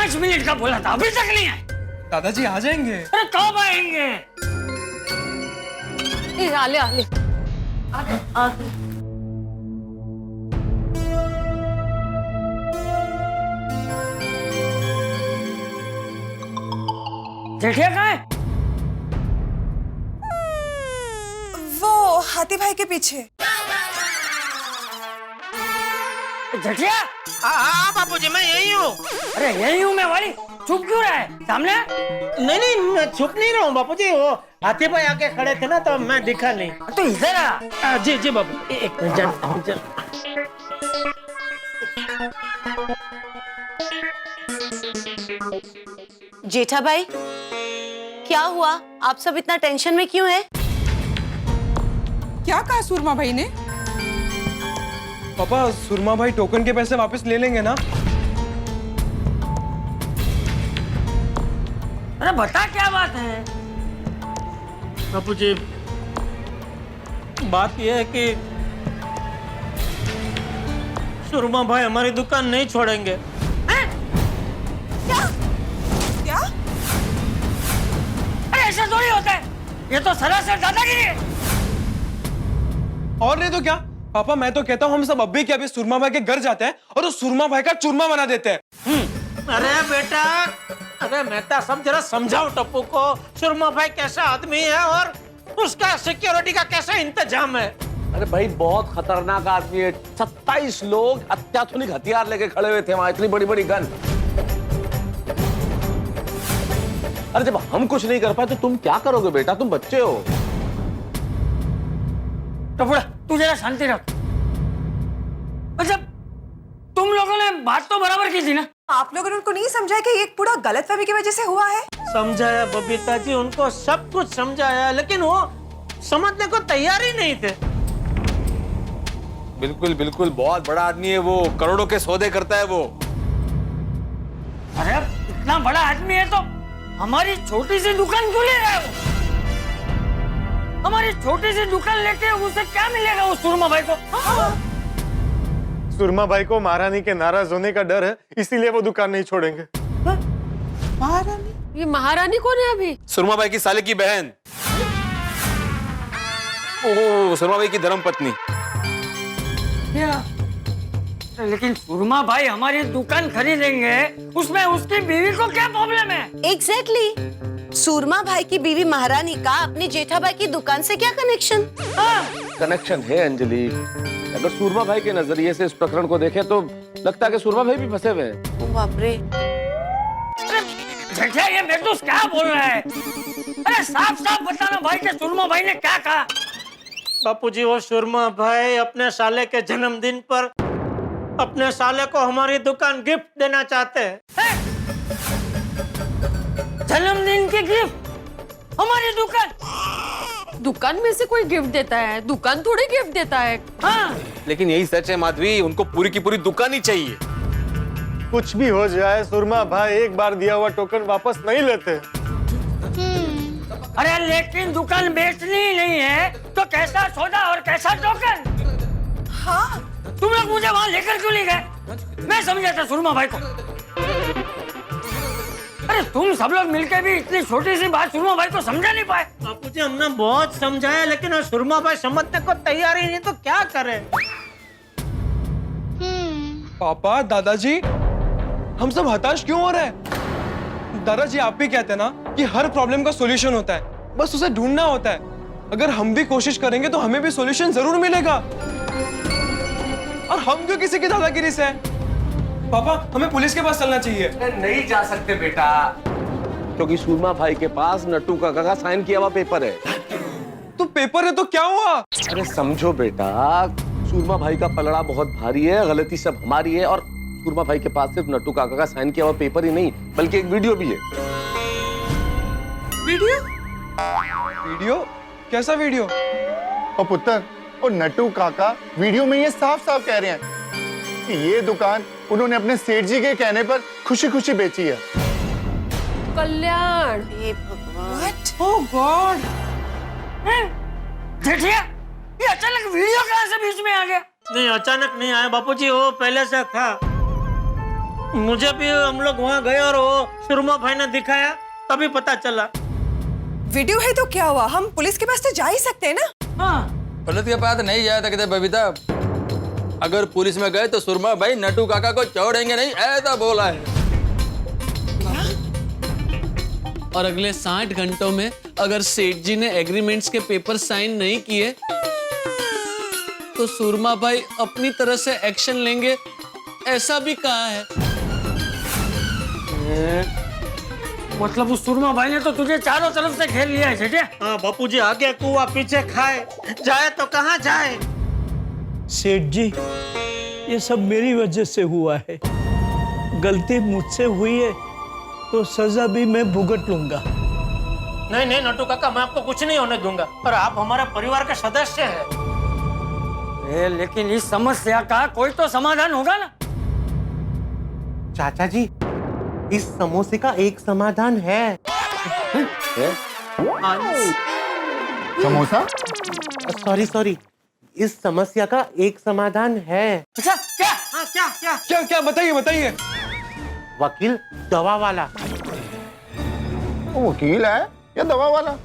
5 minute का बोला था, अभी तक नहीं आए। दादाजी आ जाएंगे। अरे कब आएंगे? आले आले जेठिया कहाँ है? वो हाथी भाई के पीछे। जेठिया? हाँ बापूजी, मैं यही हूँ। अरे यही हूँ मैं वाली, चुप क्यों रहा है? सामने? नहीं नहीं, मैं छुप नहीं रहा हूँ बापूजी, वो हाथी भाई आके खड़े थे ना तो मैं दिखा नहीं। तो इधर आ। जी जी बापू, एक मिनट। जेठा भाई, क्या हुआ? आप सब इतना टेंशन में क्यों है? क्या कहा सुरमा भाई ने? पापा, सुरमा भाई टोकन के पैसे वापस ले लेंगे ना? अरे बता क्या बात है? बापूजी, बात यह है कि सुरमा भाई हमारी दुकान नहीं छोड़ेंगे। क्या? अरे ऐसा थोड़ी होता है, ये तो सरासर दादागिरी है। और नहीं तो क्या पापा, मैं तो कहता हूँ हम सब अभी के अभी सुरमा भाई के घर जाते हैं और उस सुरमा भाई का चूरमा बना देते हैं। अरे बेटा, अरे मेहता सब जरा समझाओ टप्पू को, सुरमा भाई कैसा आदमी है और उसका सिक्योरिटी का कैसा इंतजाम है। अरे भाई बहुत खतरनाक आदमी है। 27 लोग अत्याधुनिक हथियार लेके खड़े हुए थे वहां, इतनी बड़ी बड़ी गन। अरे जब हम कुछ नहीं कर पाए तो तुम क्या करोगे बेटा, तुम बच्चे हो। टपुड़ा, तू जरा शांति रख। अच्छा, तुम लोगों ने बात तो बराबर की थी ना? आप लोगों ने उनको नहीं समझाया कि ये पूरा गलतफहमी की वजह से हुआ है? समझाया बबीता जी, उनको सब कुछ समझाया, लेकिन वो समझने को तैयार ही नहीं थे। बिल्कुल बिल्कुल, बहुत बड़ा आदमी है वो, करोड़ों के सौदे करता है वो। अरे इतना बड़ा आदमी है तो हमारी छोटी सी दुकान क्यों ले रहा है वो? हमारी छोटी सी दुकान लेके उसे क्या मिलेगा उस सुरमा भाई को? सुरमा भाई को महारानी के नाराज होने का डर है, इसीलिए वो दुकान नहीं छोड़ेंगे। महारानी? ये महारानी कौन है अभी? सुरमा भाई की साले की बहन, ओह सुरमा भाई की धर्मपत्नी। लेकिन सुरमा भाई हमारी दुकान खरीदेंगे, उसमें उसकी बीवी को क्या प्रॉब्लम है? एग्जैक्टली। सूरमा भाई की बीवी महारानी का अपने जेठा भाई की दुकान से क्या कनेक्शन? कनेक्शन है अंजलि। अगर सुरमा भाई के नजरिए से इस प्रकरण को देखें तो लगता है कि सुरमा भाई भी फंसे हुए हैं। ओ बाप रे। जेठा, ये बेटूस क्या बोल रहा है? अरे साफ साफ बताना भाई के सुरमा भाई ने क्या कहा? बापूजी, वो सुरमा भाई अपने साले के जन्मदिन पर अपने साले को हमारी दुकान गिफ्ट देना चाहते हैं। जन्मदिन की गिफ्ट हमारी दुकान? दुकान में से कोई गिफ्ट देता है? दुकान थोड़ी गिफ्ट देता है। हाँ, लेकिन यही सच है माधवी, उनको पूरी की पूरी दुकान ही चाहिए। कुछ भी हो जाए, सुरमा भाई एक बार दिया हुआ टोकन वापस नहीं लेते। अरे लेकिन दुकान बेचनी ही नहीं है तो कैसा सौदा और कैसा टोकन? हाँ, तुम लोग मुझे वहां लेकर क्यों नहीं गए? मैं समझा था सुरमा भाई को। अरे तुम सब लोग मिलकर भी इतनी छोटी सी बात सुरमा भाई को समझा नहीं पाए। बापूजी, हमने बहुत समझाया लेकिन वो सुरमा भाई समझने को तैयार ही नहीं, तो क्या करें? पापा, दादाजी, हम सब हताश क्यों हो रहे हैं? दादाजी आप भी कहते हैं ना कि हर प्रॉब्लम का सॉल्यूशन होता है, बस उसे ढूंढना होता है। अगर हम भी कोशिश करेंगे तो हमें भी सॉल्यूशन जरूर मिलेगा। और हम क्यों किसी की दादागिरी से हैं? पापा, हमें पुलिस के पास चलना चाहिए। नहीं जा सकते बेटा, क्योंकि सुरमा भाई के पास नट्टू काका का साइन किया हुआ पेपर है। तो पेपर है तो क्या हुआ? अरे समझो बेटा, सुरमा भाई का पलड़ा बहुत भारी है, गलती सब हमारी है। और सुरमा भाई के पास सिर्फ नट्टू काका का साइन किया हुआ पेपर ही नहीं, बल्कि एक वीडियो भी है। वीडियो? वीडियो? कैसा वीडियो? और पुत्र और नट्टू काका वीडियो में ये साफ साफ कह रहे हैं कि ये दुकान उन्होंने अपने सेठ जी के कहने पर खुशी खुशी बेची है। कल्याण, What? Oh God! जेठिया, ये अचानक वीडियो कहाँ से बीच में आ गया? नहीं, अचानक नहीं आया बापूजी, वो पहले से था। मुझे भी हम लोग वहाँ गए और वो सुरमा भाई ने दिखाया, तभी पता चला। वीडियो है तो क्या हुआ, हम पुलिस के पास तो जा ही सकते हैं ना। हाँ पुलिस के पास नहीं जाया था बबीता। अगर पुलिस में गए तो सुरमा भाई नटू काका को छोड़ेंगे नहीं, ऐसा बोला है। और अगले 60 घंटों में अगर सेठ जी ने एग्रीमेंट्स के पेपर साइन नहीं किए तो सुरमा भाई अपनी तरह से एक्शन लेंगे, ऐसा भी कहा है। मतलब उस सुरमा भाई ने तो तुझे चारों तरफ से घेर लिया है सेठे। हाँ बापूजी, आगे कुआ पीछे खाए, जाए तो कहाँ जाए। सेठ जी, ये सब मेरी वजह से हुआ है। गलती मुझसे हुई है तो सजा भी मैं भुगत लूंगा। नहीं नहीं नटू काका, मैं आपको कुछ नहीं होने दूंगा, पर आप हमारे परिवार के सदस्य हैं। लेकिन इस समस्या का कोई तो समाधान होगा ना। चाचा जी, इस समोसे का एक समाधान है। समोसा? सॉरी, इस समस्या का एक समाधान है। अच्छा क्या? हाँ क्या क्या? क्या क्या बताइए बताइए। वकील दवा वाला। वो वकील है या दवा वाला?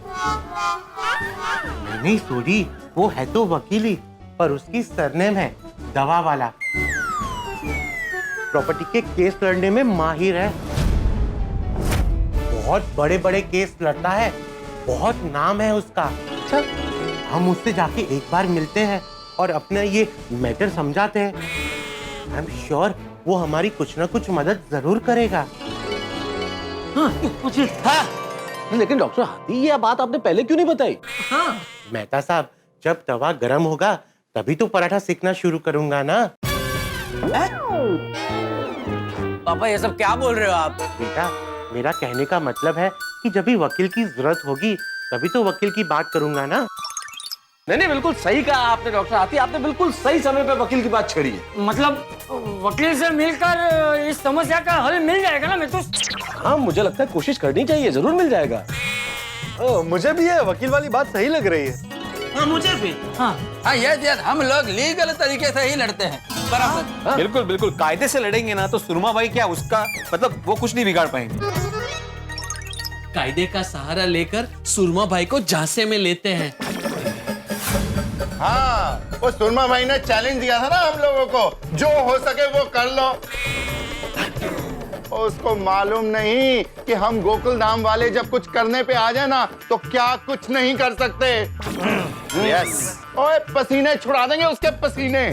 नहीं सॉरी, वो है तो वकील ही, पर उसकी सरनेम है दवा वाला। प्रॉपर्टी के केस लड़ने में माहिर है, बहुत बड़े बड़े केस लड़ता है, बहुत नाम है उसका। अच्छा, हम उससे जाके एक बार मिलते हैं और अपना ये मैटर समझाते हैं। आई एम श्योर वो हमारी कुछ ना कुछ मदद जरूर करेगा। हाँ। लेकिन डॉक्टर हाथी, ये बात आपने पहले क्यों नहीं बताई? हाँ मेहता साहब, जब तवा गर्म होगा तभी तो पराठा सेकना शुरू करूंगा ना। पापा ये सब क्या बोल रहे हो आप? बेटा, मेरा कहने का मतलब है कि जब भी वकील की जरूरत होगी तभी तो वकील की बात करूंगा ना। नहीं, बिल्कुल सही कहा आपने डॉक्टर हाथी, आपने बिल्कुल सही समय पे वकील की बात छेड़ी है। मतलब वकील से मिलकर इस समस्या का हल मिल जाएगा ना मिथुन? हाँ, मुझे लगता है कोशिश करनी चाहिए, जरूर मिल जाएगा। मुझे भी ये वकील वाली बात सही लग रही है। हाँ मुझे भी। हाँ यस, हम लोग लीगल तरीके से ही लड़ते हैं, बराबर। बिल्कुल बिल्कुल, कायदे से लड़ेंगे ना तो सुरमा भाई क्या, उसका मतलब वो कुछ नहीं बिगाड़ पाएंगे। कायदे का सहारा लेकर सुरमा भाई को झांसे में लेते हैं। हाँ, वो सुरमा भाई ने चैलेंज दिया था ना हम लोगों को, जो हो सके वो कर लो। उसको मालूम नहीं कि हम गोकुल धाम वाले जब कुछ करने पे आ जाए ना तो क्या कुछ नहीं कर सकते। यस। ओए, पसीने छुड़ा देंगे उसके पसीने।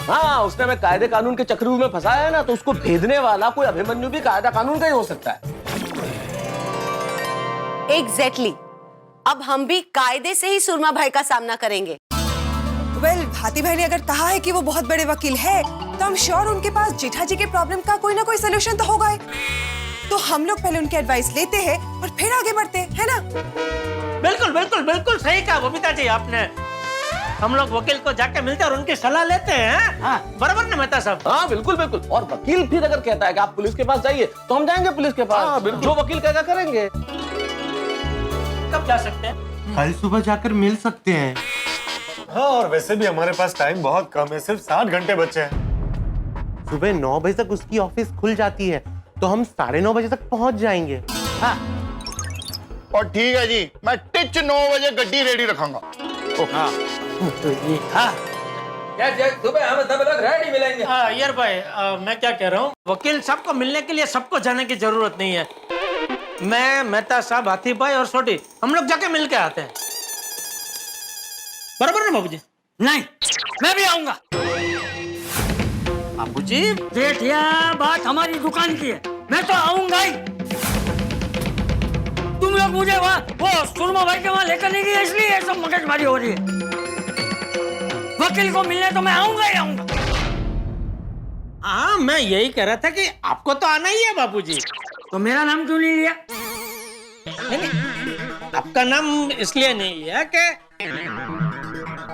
हाँ, उसने हमें कायदे कानून के चक्रव्यूह में फंसाया है ना, तो उसको भेदने वाला कोई अभिमन्यु भी कायदा कानून का ही हो सकता है। एग्जैक्टली। अब हम भी कायदे से ही सुरमा भाई का सामना करेंगे। वेल, भाती भाई ने अगर कहा है कि वो बहुत बड़े वकील है तो हम श्योर उनके पास जेठा जी के प्रॉब्लम का कोई ना कोई सोल्यूशन तो होगा ही। तो हम लोग पहले उनकी एडवाइस लेते हैं और फिर आगे बढ़ते हैं, है ना? बिल्कुल बिल्कुल बिल्कुल सही कहा बबीता जी आपने। हम लोग वकील को जाके मिलते हैं और उनकी सलाह लेते हैं। हाँ, बराबर ना मेहता साहब? हाँ बिल्कुल बिल्कुल। और वकील फिर अगर कहता है कि आप पुलिस के पास जाइए तो हम जाएंगे पुलिस के पास। हाँ, बिल्कुल। जो वकील कहेगा करेंगे। कब जा सकते हैं? कल सुबह जाकर मिल सकते हैं। हाँ, और वैसे भी हमारे पास टाइम बहुत कम है, सिर्फ 60 घंटे बचे हैं। सुबह 9 बजे तक उसकी ऑफिस खुल जाती है तो हम 9:30 बजे तक पहुंच जाएंगे। हाँ और ठीक है जी, मैं टिच 9 बजे गड्डी रेडी रखूंगा। हाँ सुबह हम सब लोग रेडी मिलेंगे। यार भाई, मैं क्या कह रहा हूँ, वकील साहब को मिलने के लिए सबको जाने की जरूरत नहीं है। मैं, मेहता साहब, हाथी भाई और छोटी, हम लोग जाके मिल के आते हैं। बराबर ना बाबूजी? नहीं, मैं भी आऊंगा। बाबूजी, जेठिया, बात हमारी दुकान की है, मैं तो आऊंगा ही। तुम लोग मुझे वो सुरमा भाई के वहां लेकर नहीं गए, इसलिए ये सब मगजमारी हो रही है। वकील को मिलने तो मैं आऊंगा ही आऊंगा। हाँ, मैं यही कह रहा था कि आपको तो आना ही है बाबूजी। तो मेरा नाम क्यों नहीं लिया? आपका नाम इसलिए नहीं लिया कि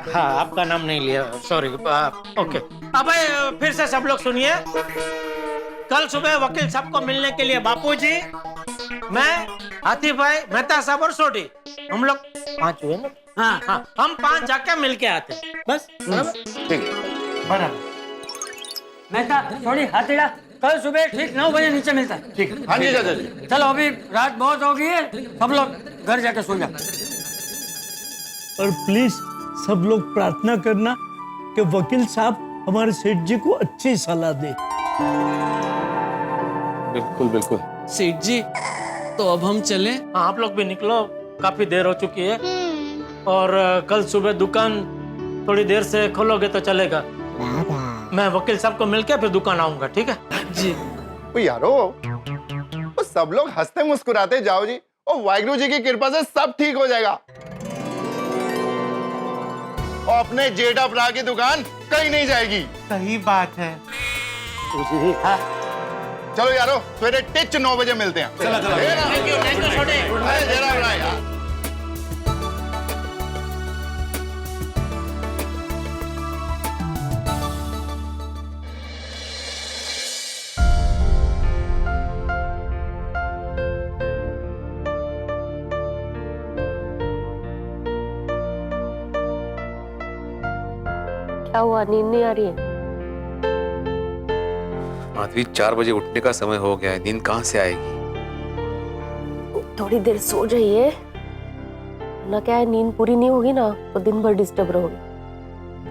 हाँ, आपका नाम नहीं लिया, सॉरी। ओके, अब फिर से सब लोग सुनिए। कल सुबह वकील साहब को मिलने के लिए बापूजी, मैं, हाथी भाई, मेहता साहब और सोटी, हम लोग 5 हुए ना? हाँ हाँ, हम 5 जाके मिल के आते हैं, बस। बराबर? बराबर। मैं था थोड़ी हाथीड़ा, कल सुबह ठीक 9 बजे नीचे मिलता है। ठीक, हाँ जी चाचा जी। चलो, अभी रात बहुत हो गई है, सब लोग घर जाके सो जाओ। और प्लीज सब लोग प्रार्थना करना कि वकील साहब हमारे सेठ जी को अच्छी सलाह दे। बिल्कुल बिल्कुल। सेठ जी, तो अब हम चलें? हाँ, आप लोग भी निकलो, काफी देर हो चुकी है। और कल सुबह दुकान थोड़ी देर से खोलोगे तो चलेगा। मैं वकील साहब को मिलके फिर दुकान आऊंगा, ठीक है? जी। ओ यारो, ओ सब लोग हंसते मुस्कुराते जाओ जी। ओ वाहिगुरु जी की कृपा से सब ठीक हो जाएगा। और अपने जेठा भरा की दुकान कहीं नहीं जाएगी। सही बात है। चलो यारो, सवेरे टिच 9 बजे मिलते हैं। चला चला। थैंक यू छोटे। जेठा भरा यार। क्या हुआ, नींद नहीं आ रही है? माधवी, 4 बजे उठने का समय हो गया है, नींद कहाँ से आएगी? थोड़ी देर सो जाइए ना, क्या है नींद पूरी नहीं होगी ना तो दिन भर डिस्टर्ब रहोगे,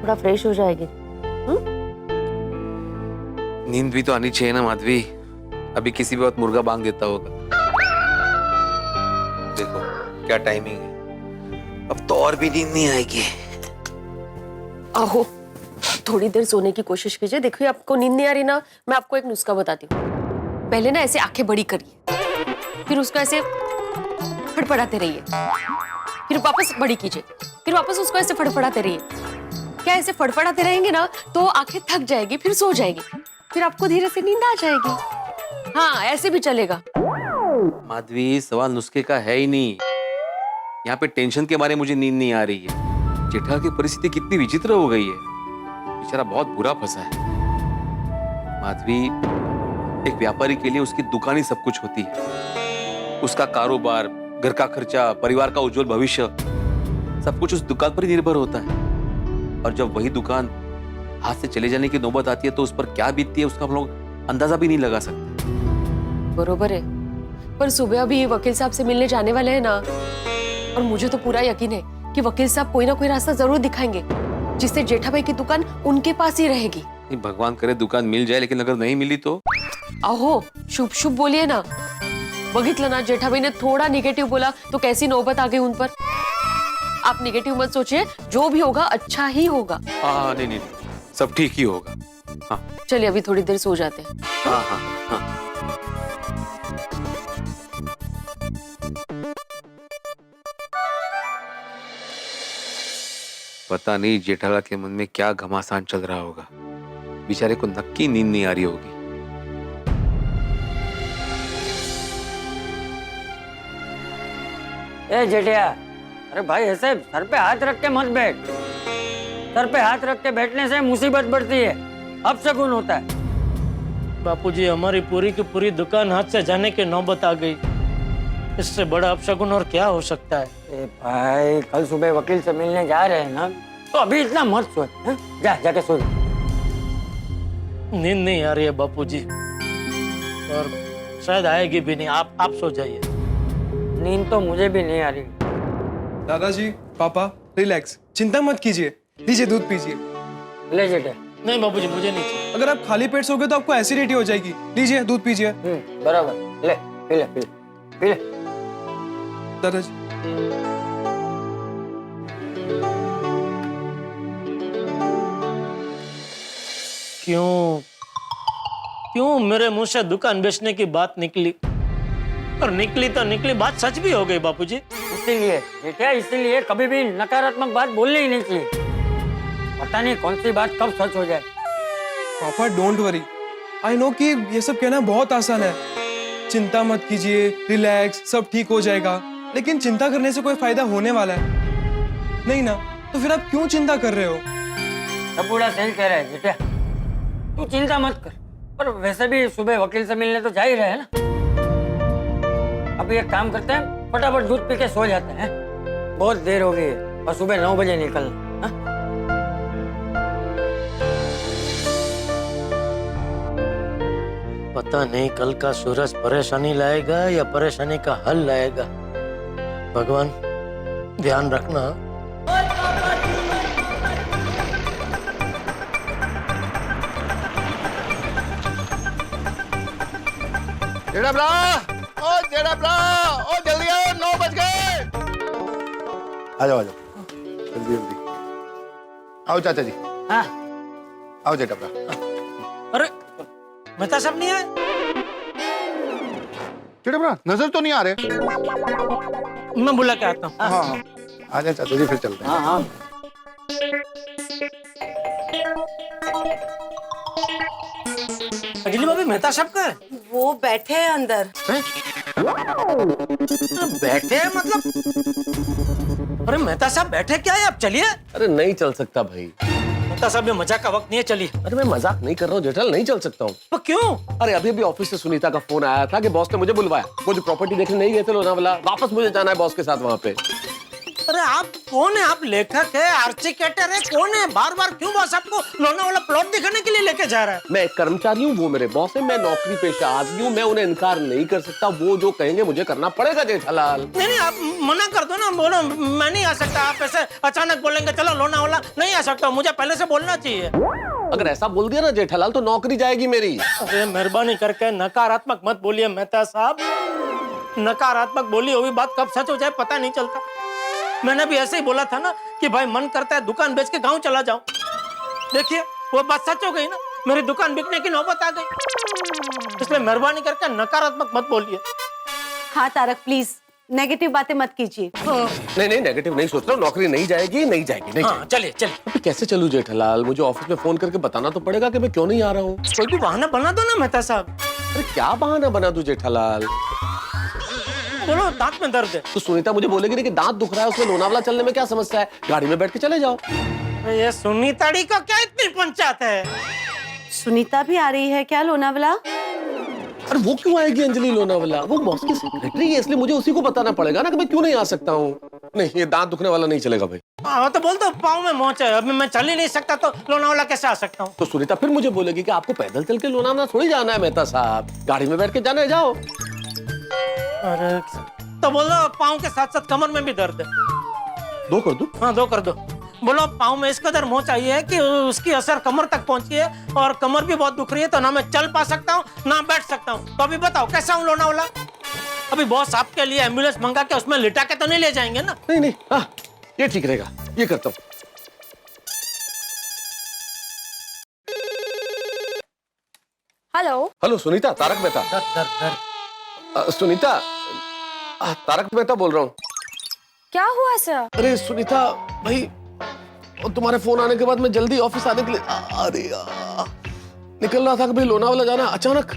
थोड़ा फ्रेश हो जाएगी। नींद भी तो आनी चाहिए ना माधवी, अभी किसी भी वक्त मुर्गा बांग देता होगा। देखो क्या टाइमिंग है, अब तो और भी नींद नहीं आएगी। आहो, थोड़ी देर सोने की कोशिश कीजिए। देखिए, आपको नींद नहीं आ रही ना, मैं आपको एक नुस्खा बताती हूँ। पहले ना ऐसे आंखें बड़ी करिए, फिर उसको ऐसे फड़फड़ाते रहिए, फिर वापस बड़ी कीजिए, फिर वापस उसको ऐसे फड़फड़ाते रहिए। क्या ऐसे फड़फड़ाते रहेंगे ना तो आंखें थक जाएगी, फिर सो जाएगी, फिर आपको धीरे से नींद आ जाएगी। हाँ, ऐसे भी चलेगा। माधवी, सवाल नुस्खे का है ही नहीं, यहाँ पे टेंशन के मारे मुझे नींद नहीं आ रही है। जेठा की परिस्थिति कितनी विचित्र हो गई है, बेचारा बहुत बुरा फंसा है। माधवी, एक व्यापारी के लिए उसकी दुकान ही सब कुछ होती है। उसका कारोबार, घर का खर्चा, परिवार का उज्जवल भविष्य, सब कुछ उस दुकान पर ही निर्भर होता है। और जब वही दुकान हाथ से चले जाने की नौबत आती है तो उस पर क्या बीतती है उसका हम लोग अंदाजा भी नहीं लगा सकते। बरोबर है, पर सुबह अभी वकील साहब से मिलने जाने वाले हैं ना, और मुझे तो पूरा यकीन है कि वकील साहब कोई ना कोई रास्ता जरूर दिखाएंगे जिससे जेठा भाई की दुकान उनके पास ही रहेगी। भगवान करे दुकान मिल जाए, लेकिन अगर नहीं मिली तो? आहो, शुभ शुभ बोलिए ना। बघितलं ना, जेठा भाई ने थोड़ा निगेटिव बोला तो कैसी नौबत आ गई उन पर। आप निगेटिव मत सोचिए, जो भी होगा अच्छा ही होगा। हाँ, नहीं नहीं, सब ठीक ही होगा। हाँ चलिए, अभी थोड़ी देर सो जाते हैं। हाँ हाँ हाँ। पता नहीं जेठालाल के मन में क्या घमासान चल रहा होगा, बेचारे को नक्की नींद नहीं आ रही होगी। ए जेठिया, अरे भाई ऐसे सर पे हाथ रख के मत बैठ। सर पे हाथ रख के बैठने से मुसीबत बढ़ती है, अपशगुन होता है। बापूजी, हमारी पूरी की पूरी दुकान हाथ से जाने की नौबत आ गई, इससे बड़ा अपशगुन और क्या हो सकता है? ए भाई, कल सुबह वकील से मिलने जा रहे हैं ना, तो अभी इतना मत सोच। जाके सो। नींद नहीं आ रही है बापूजी, और शायद आएगी भी नहीं। आप सो जाइए। नींद तो मुझे भी नहीं आ रही। दादाजी, पापा, रिलैक्स, चिंता मत कीजिए, लीजिए दूध पीजिए। ले जेठे। नहीं बापूजी, मुझे नहीं चाहिए। अगर आप खाली पेट सोगे तो आपको एसिडिटी हो जाएगी, लीजिए दूध पीजिए। बराबर, ले पी ले पी ले पी ले। दादाजी, क्यों मेरे मुंह से दुकान बेचने की बात निकली, और निकली तो निकली, बात सच भी हो गई बापूजी। इसीलिए जेठिया, इसीलिए कभी भी नकारात्मक बात बोलनी ही नहीं चाहिए। पता नहीं कौन सी बात कब सच हो जाए। पापा डोंट वरी, आई नो कि ये सब कहना बहुत आसान है। चिंता मत कीजिए, रिलैक्स, सब ठीक हो जाएगा। लेकिन चिंता करने से कोई फायदा होने वाला है नहीं ना, तो फिर आप क्यों चिंता कर रहे हो? सब बूढ़ा सही कह रहा है जेठिया, तू चिंता मत कर। पर वैसे भी सुबह वकील से मिलने तो जा ही रहे हैं ना। अभी एक काम करते हैं, फटाफट दूध पी के सो जाते हैं। बहुत देर हो गई है और सुबह 9 बजे निकलना। पता नहीं कल का सूरज परेशानी लाएगा या परेशानी का हल लाएगा। भगवान ध्यान रखना। जेड़ा ब्रा, ओ जेड़ा ब्रा, ओ जल्दी आओ, 9 बज गए। आ जाओ जल्दी जल्दी आओ चाचा जी। हाँ आओ जेड़ा ब्रा। अरे मेहता साहब नहीं आए? जेड़ा ब्रा नजर तो नहीं आ रहे। मैं बुला के आता हूँ। हाँ आ जाए चाचा जी, फिर चलते हैं। हाँ अंजलि भाभी मेहता साहब का है? वो बैठे हैं अंदर। बैठे हैं मतलब? अरे मेहता साहब बैठे क्या है? आप चलिए। अरे नहीं चल सकता भाई। मेहता साहब ये मजाक का वक्त नहीं है, चलिए। अरे मैं मजाक नहीं कर रहा हूँ जेठालाल, नहीं चल सकता हूँ। तो क्यों? अरे अभी अभी ऑफिस से सुनीता का फोन आया था कि बॉस ने मुझे बुलवाया। वो जो प्रॉपर्टी देखने नहीं गए थे लोनावाला, वापस मुझे जाना है बॉस के साथ वहाँ पे। अरे आप कौन है? आप लेखक है, आर्टिकेटर है, कौन है? बार बार क्यों बॉस आपको लोनावाला प्लॉट दिखाने के लिए लेके जा रहा है? मैं एक कर्मचारी हूँ, वो मेरे बॉस है। मैं नौकरी पेशा आदमी हूँ, मैं उन्हें इनकार नहीं कर सकता। वो जो कहेंगे मुझे करना पड़ेगा जेठालाल। नहीं आप मना कर दो ना, बोलो मैं नहीं आ सकता। आप ऐसे अचानक बोलेंगे चलो लोनावाला, नहीं आ सकता। मुझे पहले से बोलना चाहिए। अगर ऐसा बोल दिया ना जेठालाल तो नौकरी जाएगी मेरी। अरे मेहरबानी करके नकारात्मक मत बोलिए मेहता साहब। नकारात्मक बोली हुई बात कब सच हो जाए पता नहीं चलता। मैंने भी ऐसे ही बोला था ना कि भाई मन करता है दुकान बेच के गांव चला जाऊं। देखिए वो बात सच हो गई ना, मेरी दुकान बिकने की नौबत आ गई। इसलिए मेहरबानी करके नकारात्मक मत बोलिए। हाँ तारक प्लीज नेगेटिव बातें मत कीजिए। नहीं नेगेटिव नहीं सोच रहा हूँ। नौकरी नहीं जाएगी, नहीं जाएगी, नहीं जाएगी। चलिए चलिए। अभी कैसे चलूं जेठालाल? मुझे ऑफिस में फोन करके बताना तो पड़ेगा कि मैं क्यों नहीं आ रहा हूँ। कोई भी बहाना बना दो ना मेहता साहब। अरे क्या बहाना बना दूं जेठालाल? बोलो दांत में दर्द है। तो सुनीता मुझे बोलेगी नहीं कि दांत दुख रहा है, उसमें लोनावाला चलने में क्या समस्या है? गाड़ी में बैठ के चले जाओ। ये सुनीताड़ी का क्या इतनी पंचायत है? सुनीता भी आ रही है क्या लोनावाला? अरे वो क्यों आएगी अंजलि लोनावाला? वो बॉस की सेक्रेटरी है, इसलिए मुझे उसी को बताना पड़ेगा ना कि मैं क्यों नहीं आ सकता हूँ। नहीं ये दांत दुखने वाला नहीं चलेगा भाई। हाँ तो बोल दो पाँव में मोच है, अभी मैं चल ही नहीं सकता तो लोनावाला कैसे आ सकता हूँ? तो सुनीता फिर मुझे बोलेगी कि आपको पैदल चल के लोनावाला थोड़ी जाना है मेहता साहब, गाड़ी में बैठ के जाना है, जाओ। अरे तो बोलो पाँव के साथ साथ कमर में भी दर्द है। 2 कर दूं? हाँ 2 कर दो। बोलो पाँव में इस कदर मोच आई है कि उसकी असर कमर तक पहुंची है और कमर भी बहुत दुख रही है, तो ना मैं चल पा सकता हूँ ना बैठ सकता हूँ। तो अभी बताओ कैसा हूँ लोनावाला? अभी बॉस आपके लिए एम्बुलेंस मंगा के उसमें लिटा के तो नहीं ले जाएंगे ना? नहीं हाँ ये ठीक रहेगा, ये करता हूँ। हेलो सुनीता, तारक मेहता। सुनीता तारक मेहता बोल रहा हूँ। क्या हुआ सर? अरे सुनीता भाई, तुम्हारे फोन आने के बाद मैं जल्दी ऑफिस आने के लिए अरे निकल रहा था कि भाई लोनावाला जाना, अचानक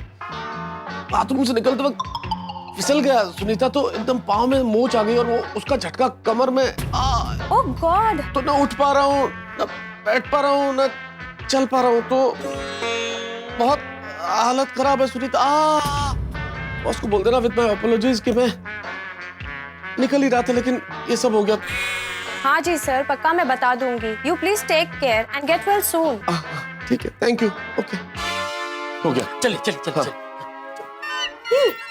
बाथरूम से निकलते वक्त फिसल गया सुनीता, तो एकदम पाँव में मोच आ गई और वो उसका झटका कमर में। ओह गॉड! तो ना उठ पा रहा हूँ, ना बैठ पा रहा हूँ, ना चल पा रहा हूँ, तो बहुत हालत खराब है सुनीता। बॉस को बोल देना विद माय अपॉलॉजीज कि मैं निकल ही रहा था, लेकिन ये सब हो गया। हाँ जी सर, पक्का मैं बता दूंगी। You please take care and get well soon. ठीक है, थैंक यू। ओके हो गया। चलिए चलिए चलिए।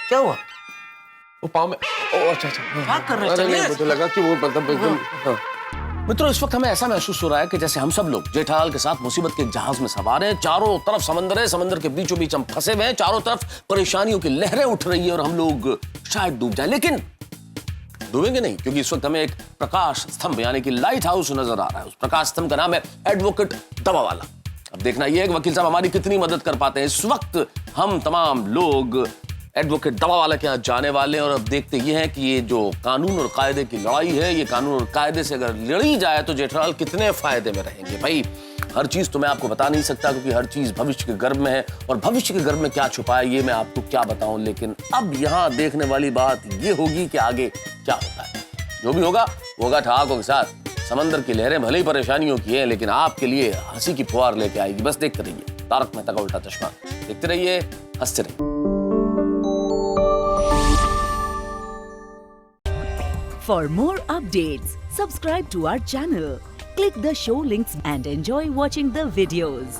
क्या हुआ? वो पाँव में अच्छा क्या कर रहे हैं? चलिए, मुझे लगा कि वो मतलब एकदम। मित्रों इस वक्त हमें ऐसा महसूस हो रहा है कि जैसे हम सब लोग जेठालाल के साथ मुसीबत के एक जहाज में सवार हैं। चारों तरफ समंदर है, समंदर के बीचों बीच हम फंसे हुए हैं, चारों तरफ परेशानियों की लहरें उठ रही है और हम लोग शायद डूब जाएं, लेकिन डूबेंगे नहीं, क्योंकि इस वक्त हमें एक प्रकाश स्तंभ यानी कि लाइट हाउस नजर आ रहा है। उस प्रकाश स्तंभ का नाम है एडवोकेट दवावाला। अब देखना यह है कि वकील साहब हमारी कितनी मदद कर पाते हैं। इस वक्त हम तमाम लोग एडवोकेट दवावाला के यहाँ जाने वाले हैं और अब देखते ये हैं कि ये जो कानून और कायदे की लड़ाई है, ये कानून और कायदे से अगर लड़ी जाए तो जेठालाल कितने फायदे में रहेंगे। भाई हर चीज तो मैं आपको बता नहीं सकता, क्योंकि हर चीज भविष्य के गर्भ में है और भविष्य के गर्भ में क्या छुपा है ये मैं आपको क्या बताऊं। लेकिन अब यहाँ देखने वाली बात ये होगी कि आगे क्या होता है। जो भी होगा होगा ठहाकों के साथ। समंदर की लहरें भले ही परेशानियों की है, लेकिन आपके लिए हंसी की फुहार लेके आएगी। बस देखते रहिए तारक मेहता का उल्टा चश्मा, देखते रहिए, हंसते रहिए। For more updates, subscribe to our channel, click the show links and enjoy watching the videos.